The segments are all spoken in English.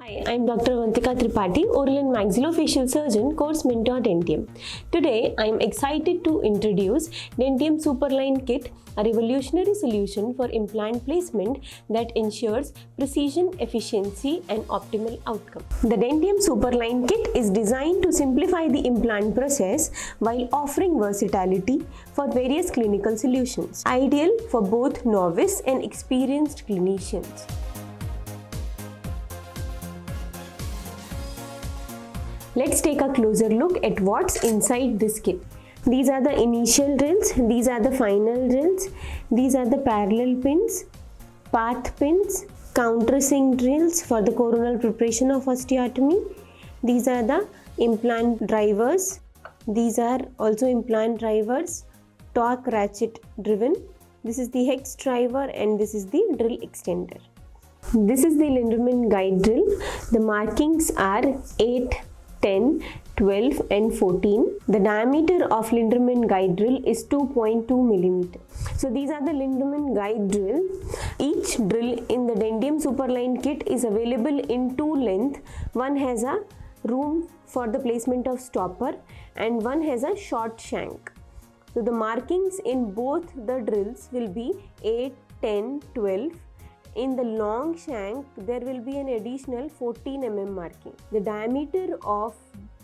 Hi, I'm Dr. Avantika Tripathi, oral and maxillofacial surgeon, course mentor Dentium. Today, I'm excited to introduce Dentium SuperLine Kit, a revolutionary solution for implant placement that ensures precision, efficiency, and optimal outcome. The Dentium SuperLine Kit is designed to simplify the implant process while offering versatility for various clinical solutions, ideal for both novice and experienced clinicians. Let's take a closer look at what's inside this kit. These are the initial drills, these are the final drills, these are the parallel pins, path pins, countersink drills for the coronal preparation of osteotomy. These are the implant drivers. These are also implant drivers, torque ratchet driven. This is the hex driver and this is the drill extender. This is the Lindemann guide drill. The markings are 8, 10, 12 and 14. The diameter of Lindemann guide drill is 2.2 mm. So these are the Lindemann guide drill. Each drill in the Dentium SuperLine kit is available in two lengths. One has a room for the placement of stopper and one has a short shank. So the markings in both the drills will be 8, 10, 12. In the long shank, there will be an additional 14 mm marking. The diameter of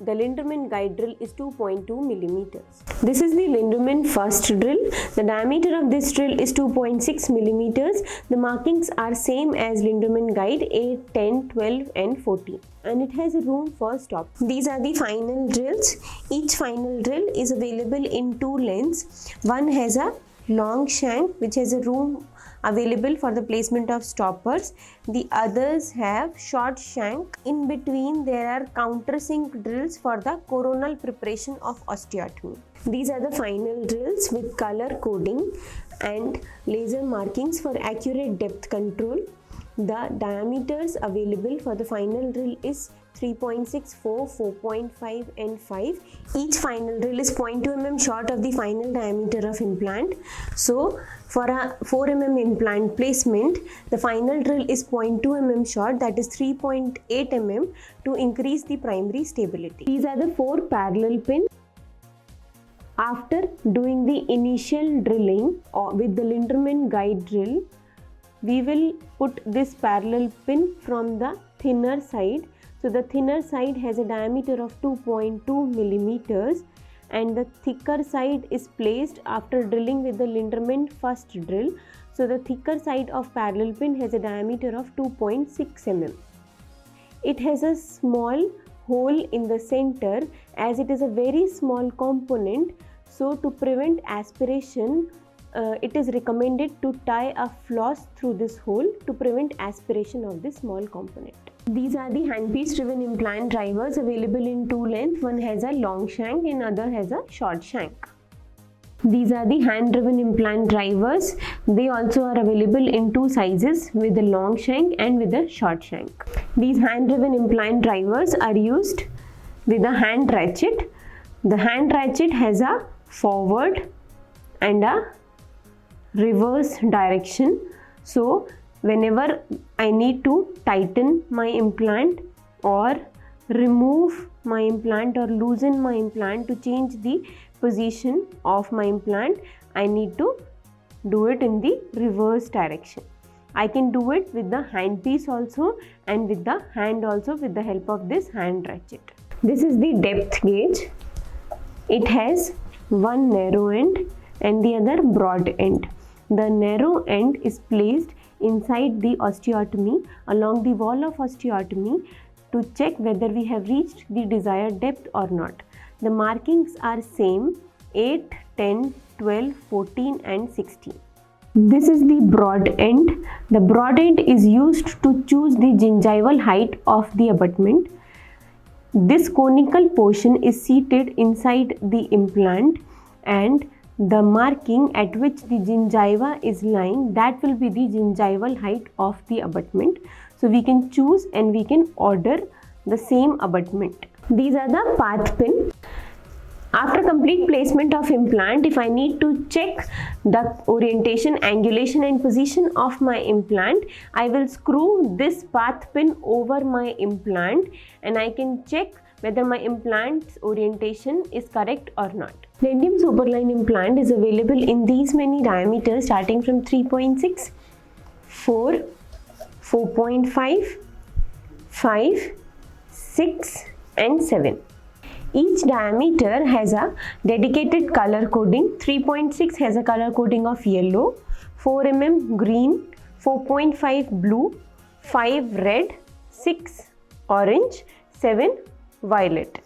the Lindemann guide drill is 2.2 mm. This is the Lindemann first drill. The diameter of this drill is 2.6 mm. The markings are same as Lindemann guide 8, 10, 12 and 14. And it has a room for stop. These are the final drills. Each final drill is available in two lengths. One has a long shank which has a room available for the placement of stoppers. The others have short shank. In between there are countersink drills for the coronal preparation of osteotomy. These are the final drills with color coding and laser markings for accurate depth control. The diameters available for the final drill is 3.6, 4, 4.5 and 5. Each final drill is 0.2 mm short of the final diameter of implant. So for a 4 mm implant placement, the final drill is 0.2 mm short, that is 3.8 mm to increase the primary stability. These are the 4 parallel pins. After doing the initial drilling with the Lindemann guide drill, we will put this parallel pin from the thinner side. So the thinner side has a diameter of 2.2 mm and the thicker side is placed after drilling with the Lindemann first drill. So the thicker side of parallel pin has a diameter of 2.6 mm. It has a small hole in the center as it is a very small component. So to prevent aspiration, it is recommended to tie a floss through this hole to prevent aspiration of this small component. These are the handpiece driven implant drivers available in two lengths. One has a long shank and other has a short shank. These are the hand driven implant drivers. They also are available in two sizes, with a long shank and with a short shank. These hand driven implant drivers are used with a hand ratchet. The hand ratchet has a forward and a reverse direction. So whenever I need to tighten my implant or remove my implant or loosen my implant to change the position of my implant, I need to do it in the reverse direction. I can do it with the handpiece also and with the hand also with the help of this hand ratchet. This is the depth gauge. It has one narrow end and the other broad end. The narrow end is placed inside the osteotomy along the wall of osteotomy to check whether we have reached the desired depth or not. The markings are same: 8, 10, 12, 14 and 16. This is the broad end. The broad end is used to choose the gingival height of the abutment. This conical portion is seated inside the implant and the marking at which the gingiva is lying, that will be the gingival height of the abutment. So we can choose and we can order the same abutment. These are the path pin. After complete placement of implant, if I need to check the orientation, angulation and position of my implant, I will screw this path pin over my implant and I can check whether my implant's orientation is correct or not. Dentium SuperLine implant is available in these many diameters starting from 3.6, 4, 4.5, 5, 6 and 7. Each diameter has a dedicated color coding. 3.6 has a color coding of yellow, 4 mm green, 4.5 blue, 5 red, 6 orange, 7 violet.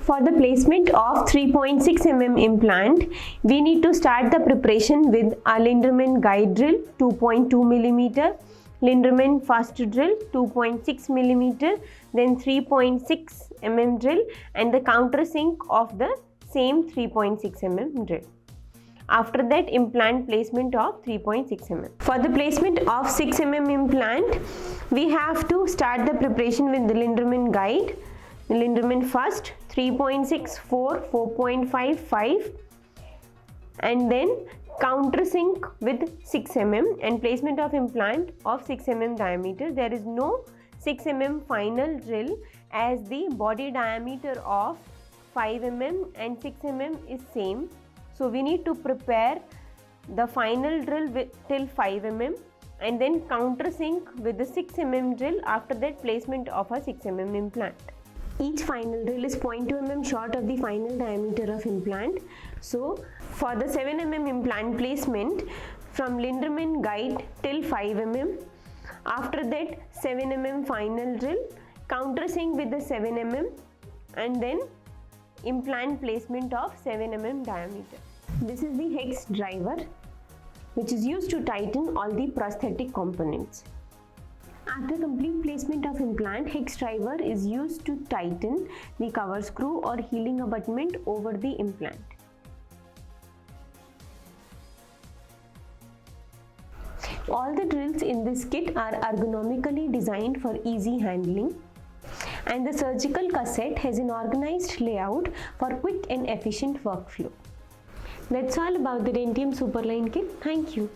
For the placement of 3.6 mm implant, we need to start the preparation with a Lindemann guide drill 2.2 mm, Lindemann fast drill 2.6 mm, then 3.6 mm drill and the countersink of the same 3.6 mm drill. After that, implant placement of 3.6 mm. For the placement of 6 mm implant, we have to start the preparation with the Lindemann guide, the Lindemann first 3.6, 4, 4.5, 5 and then countersink with 6 mm and placement of implant of 6 mm diameter. There is no 6 mm final drill as the body diameter of 5 mm and 6 mm is same. So we need to prepare the final drill till 5 mm and then countersink with the 6 mm drill. After that, placement of a 6 mm implant. Each final drill is 0.2 mm short of the final diameter of implant. So for the 7 mm implant placement, from Lindemann guide till 5 mm, after that 7 mm final drill, countersink with the 7 mm and then implant placement of 7 mm diameter. This is the hex driver which is used to tighten all the prosthetic components. After complete placement of implant, hex driver is used to tighten the cover screw or healing abutment over the implant. All the drills in this kit are ergonomically designed for easy handling, and the surgical cassette has an organized layout for quick and efficient workflow. That's all about the Dentium SuperLine Kit. Thank you.